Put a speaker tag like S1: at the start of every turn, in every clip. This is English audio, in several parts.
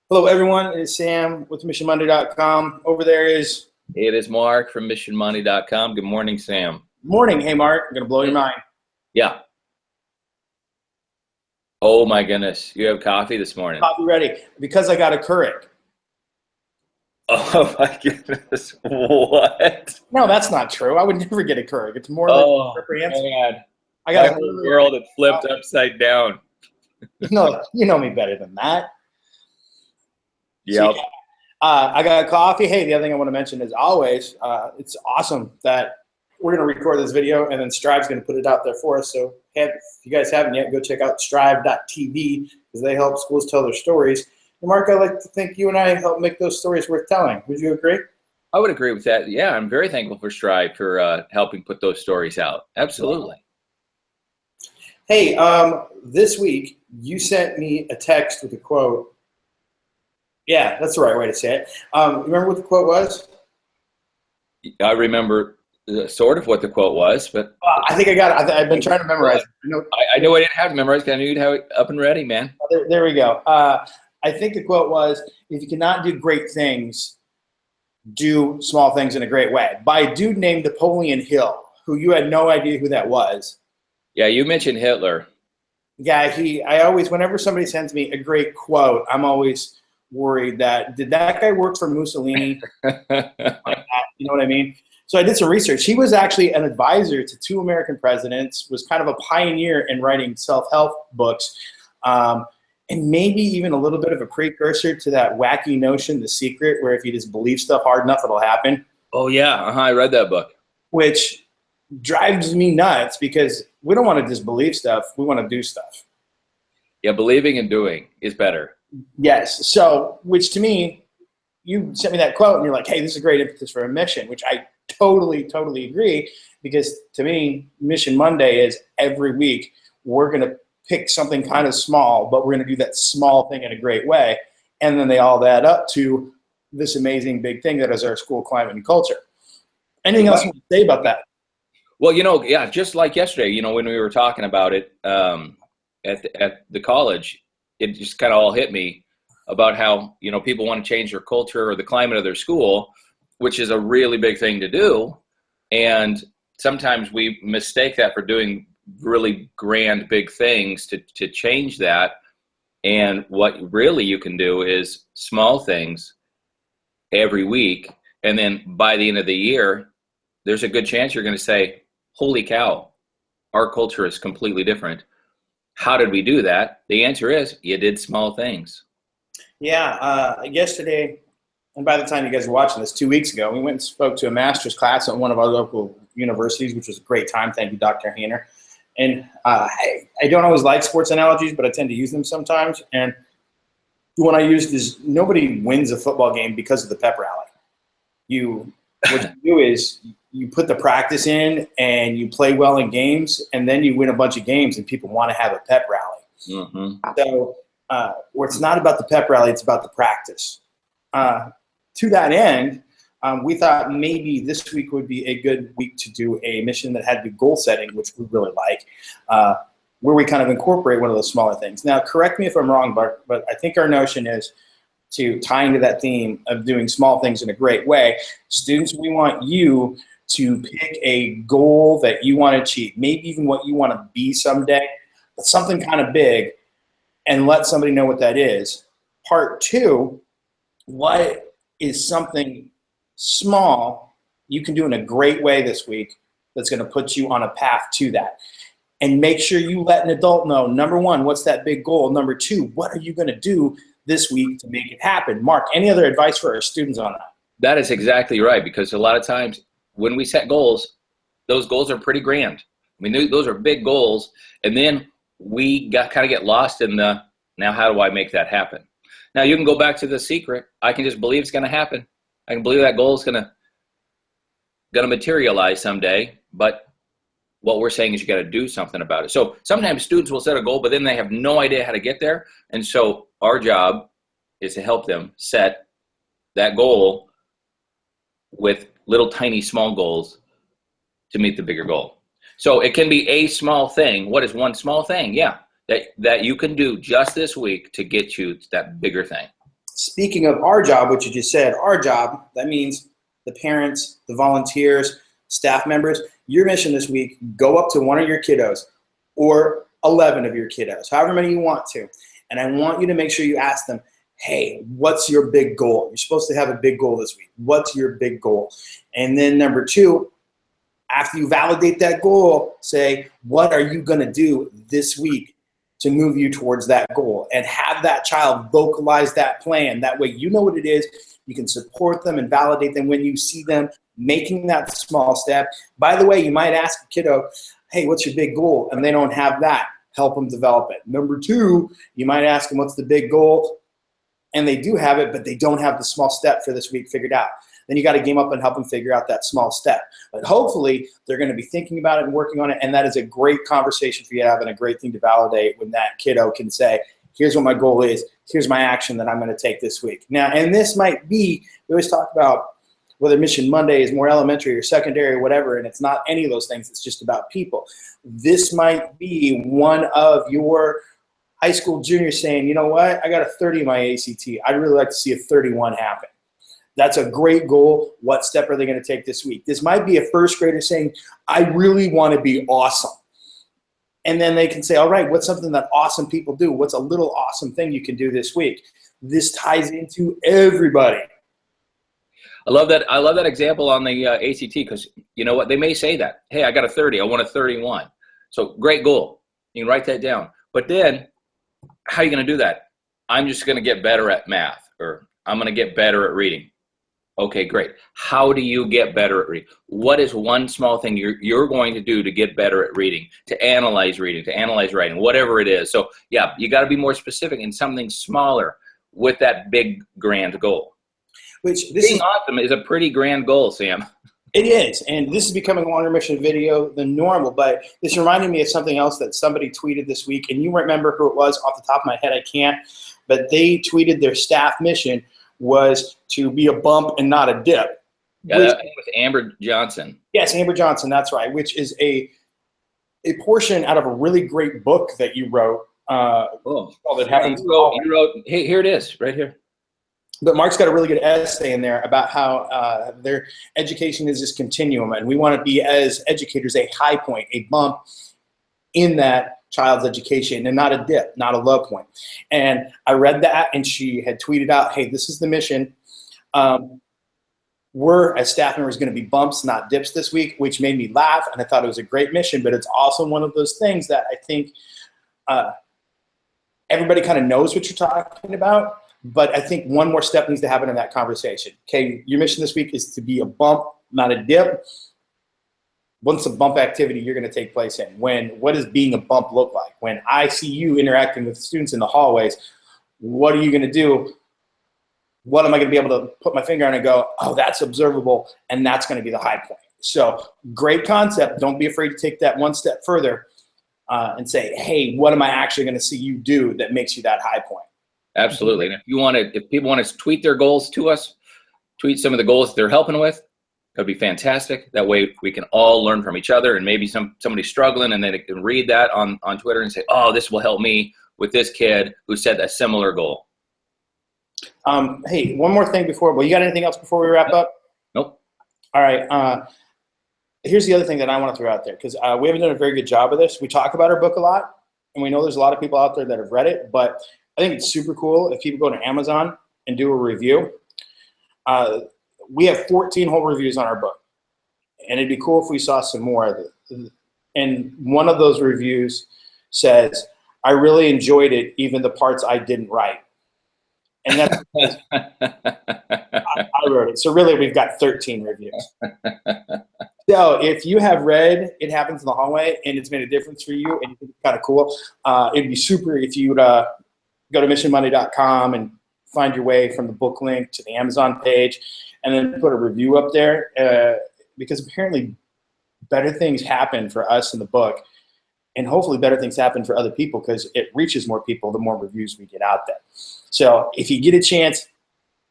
S1: Hello, everyone. It is Sam with MissionMonday.com. Over there is
S2: It is Mark from MissionMoney.com. Good morning, Sam.
S1: morning. Hey, Mark. I'm going to blow your mind.
S2: Yeah. Oh, my goodness. You have coffee this morning.
S1: Coffee ready because I got a Keurig.
S2: Oh, my goodness. What?
S1: No, that's not true. I would never get a Keurig. It's more like reprehensible.
S2: Man.
S1: I got
S2: My whole world had flipped upside down.
S1: You know me better than that.
S2: Yep.
S1: So, I got coffee. Hey, the other thing I want to mention is always, it's awesome that we're going to record this video and then Strive's going to put it out there for us. So if you guys haven't yet, go check out strive.tv because they help schools tell their stories. And Mark, I like to think you and I help make those stories worth telling. Would you agree?
S2: I would agree with that. Yeah, I'm very thankful for Strive for helping put those stories out. Absolutely.
S1: Hey, this week you sent me a text with a quote. Yeah, that's the right way to say it. Remember what the quote was?
S2: I remember sort of what the quote was, but
S1: I think I got it. I've been trying to memorize it.
S2: I know I didn't have to memorize because I knew you'd have it up and ready, man.
S1: There we go. I think the quote was, if you cannot do great things, do small things in a great way. By a dude named Napoleon Hill, who you had no idea who that was.
S2: Yeah, you mentioned Hitler.
S1: Yeah, I always, whenever somebody sends me a great quote, I'm always worried that, did that guy work for Mussolini? Like that, you know what I mean? So I did some research. He was actually an advisor to two American presidents, was kind of a pioneer in writing self-help books, and maybe even a little bit of a precursor to that wacky notion, The Secret, where if you just believe stuff hard enough, it'll happen.
S2: Oh, yeah. I read that book.
S1: Which drives me nuts because we don't want to just believe stuff. We want to do stuff.
S2: Yeah, believing and doing is better.
S1: Yes. So, which to me, you sent me that quote and you're like, hey, this is a great impetus for a mission, which I totally agree, because to me, Mission Monday is every week we're going to pick something kind of small, but we're going to do that small thing in a great way. And then they all add up to this amazing big thing that is our school climate and culture. Anything else you want to say about that?
S2: Well, yeah, just like yesterday, when we were talking about it at the college, it just kind of all hit me about how, people want to change their culture or the climate of their school, which is a really big thing to do. And sometimes we mistake that for doing really grand, big things to change that. And what really you can do is small things every week. And then by the end of the year, there's a good chance you're going to say, holy cow, our culture is completely different. How did we do that? The answer is you did small things.
S1: Yeah, yesterday, and by the time you guys are watching this, 2 weeks ago, we went and spoke to a master's class at one of our local universities, which was a great time. Thank you, Dr. Hayner. And I don't always like sports analogies, but I tend to use them sometimes. And the one I used is nobody wins a football game because of the pep rally. What you do is you put the practice in and you play well in games, and then you win a bunch of games and people want to have a pep rally.
S2: Mm-hmm.
S1: So where it's not about the pep rally, it's about the practice. To that end, we thought maybe this week would be a good week to do a mission that had the goal setting, which we really like, where we kind of incorporate one of those smaller things. Now, correct me if I'm wrong, but I think our notion is to tie into that theme of doing small things in a great way. Students, we want you to pick a goal that you want to achieve, maybe even what you want to be someday, but something kind of big, and let somebody know what that is. Part two, what is something small you can do in a great way this week that's going to put you on a path to that? And make sure you let an adult know, number one, what's that big goal? Number two, what are you going to do this week to make it happen? Mark, any other advice for our students on that?
S2: That is exactly right, because a lot of times when we set goals, those goals are pretty grand. I mean, those are big goals, and then we kind of get lost in the, now how do I make that happen? Now you can go back to The Secret. I can just believe it's going to happen. I can believe that goal is going to materialize someday, but what we're saying is you got to do something about it. So sometimes students will set a goal, but then they have no idea how to get there. And so our job is to help them set that goal with little tiny small goals to meet the bigger goal. So it can be a small thing. What is one small thing? Yeah, that you can do just this week to get you to that bigger thing.
S1: speaking of our job, which you just said, our job, that means the parents, the volunteers, staff members. Your mission this week, go up to one of your kiddos or 11 of your kiddos, however many you want to. And I want you to make sure you ask them, hey, what's your big goal? You're supposed to have a big goal this week. What's your big goal? And then number two, after you validate that goal, say, what are you going to do this week to move you towards that goal? And have that child vocalize that plan. That way you know what it is. You can support them and validate them when you see them making that small step. By the way, you might ask a kiddo, hey, what's your big goal? And they don't have that. Help them develop it. Number two, you might ask them, what's the big goal? And they do have it, but they don't have the small step for this week figured out. Then you got to game up and help them figure out that small step. But hopefully they're going to be thinking about it and working on it. And that is a great conversation for you to have and a great thing to validate when that kiddo can say, here's what my goal is. Here's my action that I'm going to take this week. Now, and this might be, we always talk about whether Mission Monday is more elementary or secondary or whatever, and it's not any of those things. It's just about people. This might be one of your high school juniors saying, you know what, I got a 30 in my ACT. I'd really like to see a 31 happen. That's a great goal. What step are they going to take this week? This might be a first grader saying, I really want to be awesome. And then they can say, all right, what's something that awesome people do? What's a little awesome thing you can do this week? This ties into everybody.
S2: I love that example on the ACT, because you know what? They may say that, hey, I got a 30. I want a 31. So great goal. You can write that down. But then how are you going to do that? I'm just going to get better at math, or I'm going to get better at reading. Okay, great. How do you get better at reading? What is one small thing you're going to do to get better at reading, to analyze reading, to analyze writing, whatever it is? So yeah, you got to be more specific in something smaller with that big grand goal.
S1: Which this
S2: Being awesome is a pretty grand goal, Sam.
S1: It is, and this is becoming a longer mission video than normal, but this reminded me of something else that somebody tweeted this week, and you remember who it was off the top of my head, I can't, but they tweeted their staff mission was to be a bump and not a dip.
S2: Yeah, that was Amber Johnson.
S1: Yes, Amber Johnson, that's right, which is a portion out of a really great book that you wrote. That happens.
S2: You wrote, hey, here it is, right here.
S1: But Mark's got a really good essay in there about how their education is this continuum, and we want to be, as educators, a high point, a bump in that child's education, and not a dip, not a low point. And I read that, and she had tweeted out, hey, this is the mission. We're, as staff members, going to be bumps, not dips this week, which made me laugh, and I thought it was a great mission, but it's also one of those things that I think everybody kind of knows what you're talking about. But I think one more step needs to happen in that conversation. Okay, your mission this week is to be a bump, not a dip. What's a bump activity you're going to take place in? What does being a bump look like? When I see you interacting with students in the hallways, what are you going to do? What am I going to be able to put my finger on and go, oh, that's observable, and that's going to be the high point. So great concept. Don't be afraid to take that one step further and say, hey, what am I actually going to see you do that makes you that high point?
S2: Absolutely. And if people want to tweet their goals to us, tweet some of the goals they're helping with, that'd be fantastic. That way we can all learn from each other, and maybe somebody's struggling and they can read that on Twitter and say, oh, this will help me with this kid who set a similar goal.
S1: Hey, one more thing before, well, you got anything else before we wrap up?
S2: Nope.
S1: All right. Here's the other thing that I want to throw out there, because we haven't done a very good job of this. We talk about our book a lot, and we know there's a lot of people out there that have read it, but I think it's super cool if people go to Amazon and do a review. We have 14 whole reviews on our book, and it'd be cool if we saw some more of it. And one of those reviews says, I really enjoyed it, even the parts I didn't write. And that's because I wrote it. So really, we've got 13 reviews. So if you have read It Happens in the Hallway and it's made a difference for you and you think it's kind of cool, it'd be super if you would go to missionmonday.com and find your way from the book link to the Amazon page and then put a review up there, because apparently better things happen for us in the book, and hopefully better things happen for other people because it reaches more people the more reviews we get out there. So if you get a chance,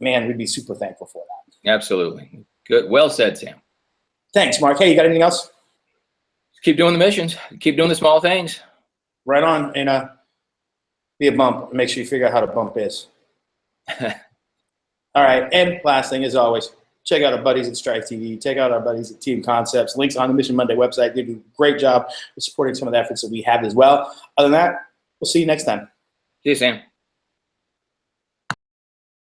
S1: man, we'd be super thankful for that.
S2: Absolutely. Good. Well said, Sam.
S1: Thanks, Mark. Hey, you got anything else?
S2: Keep doing the missions. Keep doing the small things.
S1: Right on. And be a bump. Make sure you figure out how to bump is. All right, and last thing, as always, check out our buddies at Strive TV. Check out our buddies at Team Concepts. Links on the Mission Monday website. They do a great job of supporting some of the efforts that we have as well. Other than that, we'll see you next time.
S2: See you, Sam.